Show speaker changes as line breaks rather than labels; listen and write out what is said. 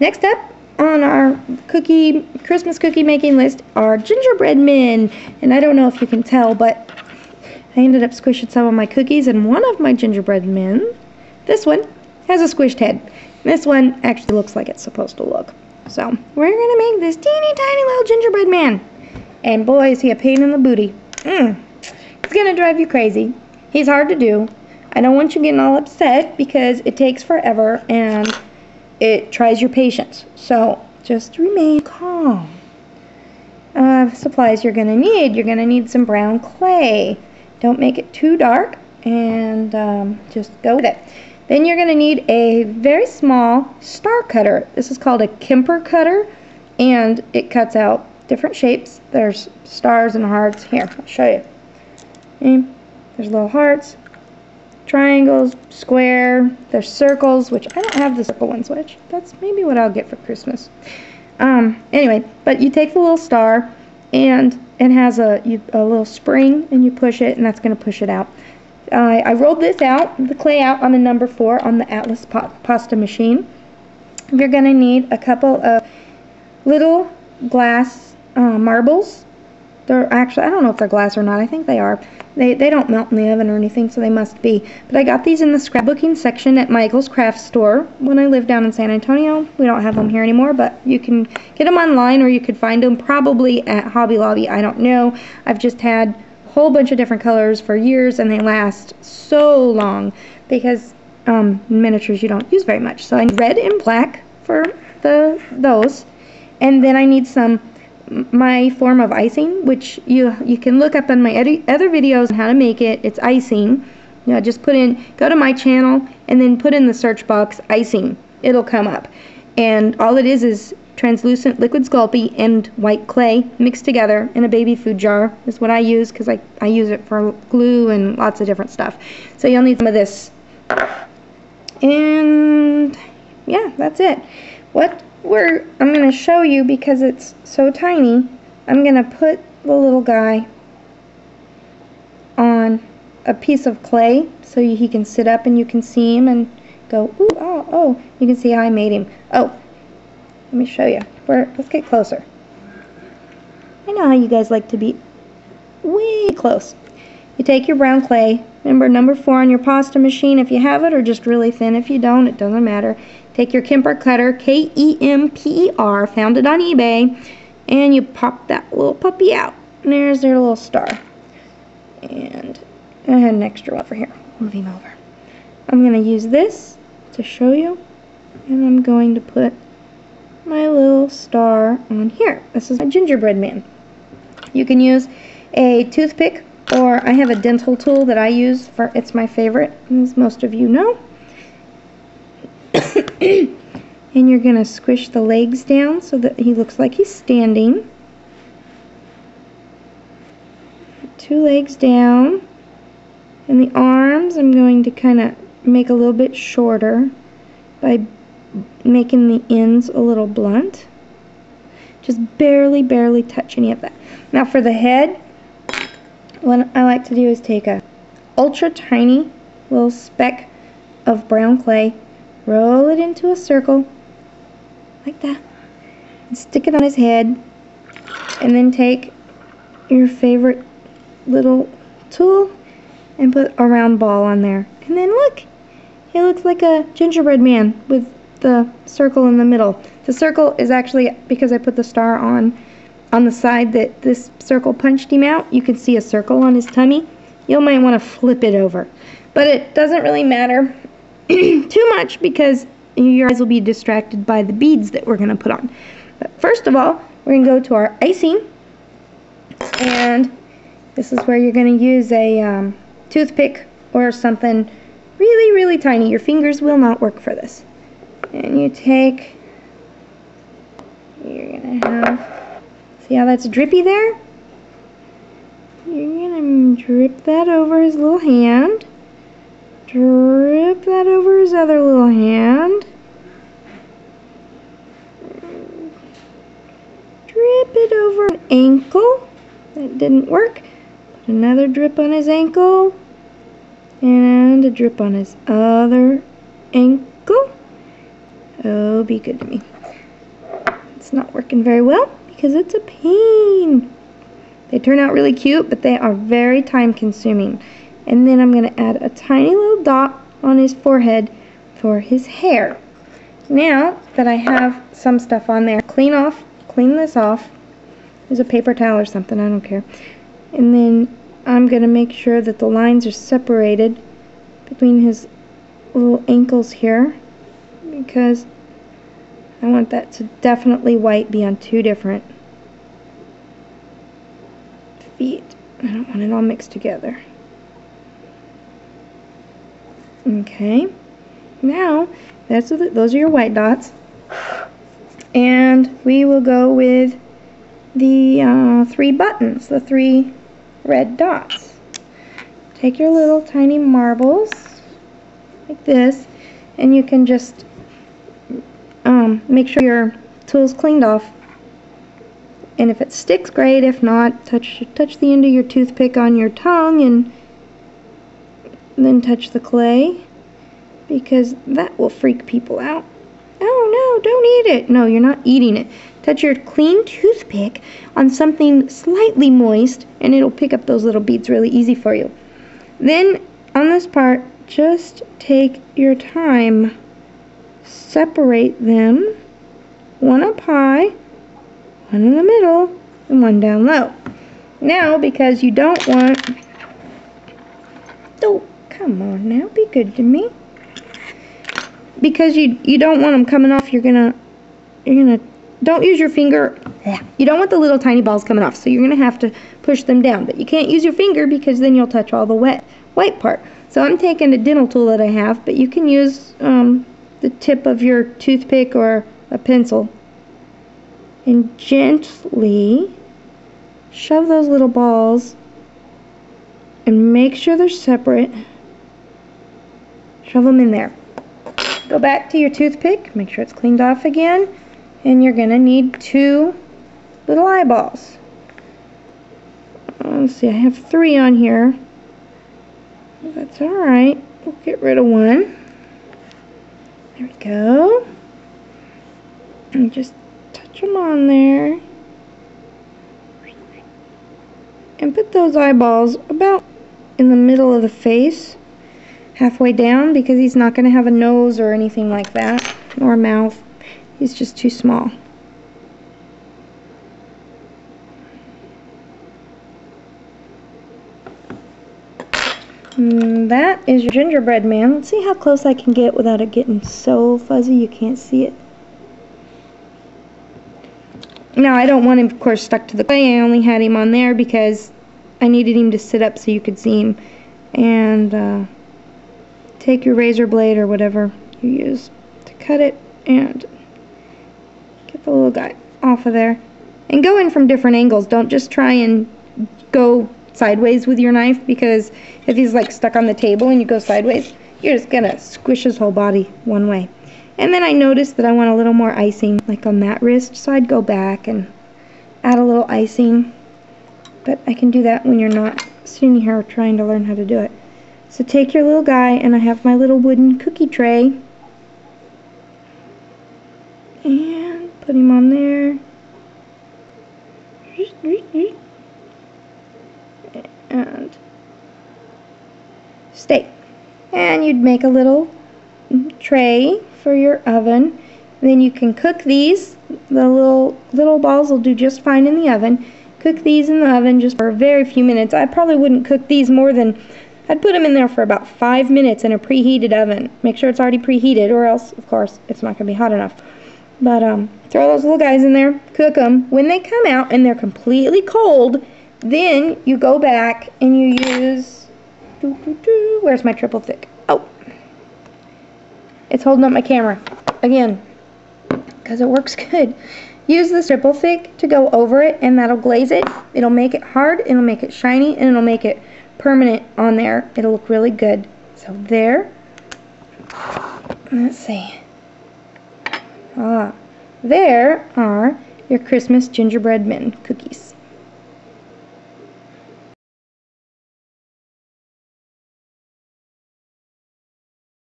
Next up on our Christmas cookie making list are Gingerbread Men. And I don't know if you can tell, but I ended up squishing some of my cookies, and one of my Gingerbread Men, this one, has a squished head. This one actually looks like it's supposed to look. So we're going to make this teeny tiny little Gingerbread Man. And boy, is he a pain in the booty. It's going to drive you crazy. He's hard to do. I don't want you getting all upset because it takes forever and it tries your patience. So just remain calm. Supplies you're going to need. You're going to need some brown clay. Don't make it too dark, and just go with it. Then you're going to need a very small star cutter. This is called a Kemper cutter, and it cuts out different shapes. There's stars and hearts. Here, I'll show you. Okay. There's little hearts, triangles, square. There's circles, which I don't have the circle ones, which that's maybe what I'll get for Christmas. Anyway, but you take the little star, and it has a little spring, and you push it, and that's going to push it out. I rolled this out, the clay out, on a number 4 on the Atlas pasta machine. You're going to need a couple of little glass marbles. They're actually, I don't know if they're glass or not. I think they are. They don't melt in the oven or anything, so they must be. But I got these in the scrapbooking section at Michael's Craft Store when I lived down in San Antonio. We don't have them here anymore, but you can get them online, or you could find them probably at Hobby Lobby. I don't know. I've just had a whole bunch of different colors for years, and they last so long because miniatures you don't use very much. So I need red and black for those, and then I need my form of icing, which you can look up on my other videos on how to make it. It's icing. You know, just go to my channel and then put in the search box icing. It'll come up, and all it is translucent liquid Sculpey and white clay mixed together in a baby food jar is what I use, because I use it for glue and lots of different stuff. So you'll need some of this, and yeah, that's it. I'm going to show you, because it's so tiny, I'm going to put the little guy on a piece of clay so he can sit up and you can see him and go, ooh, oh, you can see how I made him. Oh, let me show you. Let's get closer. I know how you guys like to be way close. You take your brown clay, remember number 4 on your pasta machine if you have it, or just really thin if you don't, it doesn't matter. Take your Kemper cutter, K-E-M-P-E-R, found it on eBay, and you pop that little puppy out. And there's their little star. And I had an extra one for here. Move him over. I'm going to use this to show you, and I'm going to put my little star on here. This is my Gingerbread Man. You can use a toothpick, or I have a dental tool that I use it's my favorite, as most of you know. And you're going to squish the legs down so that he looks like he's standing. 2 legs down. And the arms I'm going to kind of make a little bit shorter by making the ends a little blunt. Just barely touch any of that. Now for the head, what I like to do is take a ultra tiny little speck of brown clay, roll it into a circle like that, and stick it on his head, and then take your favorite little tool and put a round ball on there, and then look, he looks like a gingerbread man with the circle in the middle. The circle is actually, because I put the star on the side that this circle punched him out, you can see a circle on his tummy. You might want to flip it over, but it doesn't really matter too much, because your eyes will be distracted by the beads that we're going to put on. But first of all, we're going to go to our icing, and this is where you're going to use a toothpick or something really tiny. Your fingers will not work for this. And you're going to have, see how that's drippy there? You're going to drip that over his little hand. Drip that over his other little hand. Drip it over an ankle. That didn't work. Put another drip on his ankle. And a drip on his other ankle. Oh, be good to me. It's not working very well because it's a pain. They turn out really cute, but they are very time consuming. And then I'm going to add a tiny little dot on his forehead for his hair. Now that I have some stuff on there, clean this off. There's a paper towel or something, I don't care. And then I'm going to make sure that the lines are separated between his little ankles here, because I want that to definitely be on two different feet. I don't want it all mixed together. Okay, now those are your white dots, and we will go with the 3 buttons, the 3 red dots. Take your little tiny marbles like this, and you can just make sure your tool's cleaned off. And if it sticks, great. If not, touch the end of your toothpick on your tongue and then touch the clay, because that will freak people out. Oh no, don't eat it. No, you're not eating it. Touch your clean toothpick on something slightly moist and it'll pick up those little beads really easy for you. Then on this part, just take your time. Separate them, one up high, one in the middle, and one down low. Now, because you don't want... Oh, come on now, be good to me. Because you don't want them coming off, you're gonna don't use your finger. You don't want the little tiny balls coming off, so you're gonna have to push them down. But you can't use your finger because then you'll touch all the white part. So I'm taking a dental tool that I have, but you can use the tip of your toothpick or a pencil and gently shove those little balls and make sure they're separate. Shove them in there. Go back to your toothpick, make sure it's cleaned off again, and you're gonna need 2 little eyeballs. Let's see, I have 3 on here. That's alright. We'll get rid of one. There we go. And just touch them on there. And put those eyeballs about in the middle of the face, halfway down, because he's not going to have a nose or anything like that, or a mouth. He's just too small. And that is your gingerbread man. Let's see how close I can get without it getting so fuzzy you can't see it. Now, I don't want him, of course, stuck to the clay. I only had him on there because I needed him to sit up so you could see him. And take your razor blade or whatever you use to cut it and get the little guy off of there. And go in from different angles. Don't just try and go sideways with your knife, because if he's like stuck on the table and you go sideways, you're just gonna squish his whole body one way. And then I noticed that I want a little more icing like on that wrist, so I'd go back and add a little icing. But I can do that when you're not sitting here trying to learn how to do it. So take your little guy, and I have my little wooden cookie tray, and put him on there. And stay. And you'd make a little tray for your oven. And then you can cook these. The little balls will do just fine in the oven. Cook these in the oven just for a very few minutes. I probably wouldn't cook these more than, I'd put them in there for about 5 minutes in a preheated oven. Make sure it's already preheated, or else, of course, it's not going to be hot enough. But throw those little guys in there, cook them. When they come out and they're completely cold, then you go back and you use, where's my triple thick? Oh, it's holding up my camera again because it works good. Use the triple thick to go over it, and that'll glaze it. It'll make it hard, it'll make it shiny, and it'll make it permanent on there. It'll look really good. So there. Let's see. There are your Christmas Gingerbread Men cookies.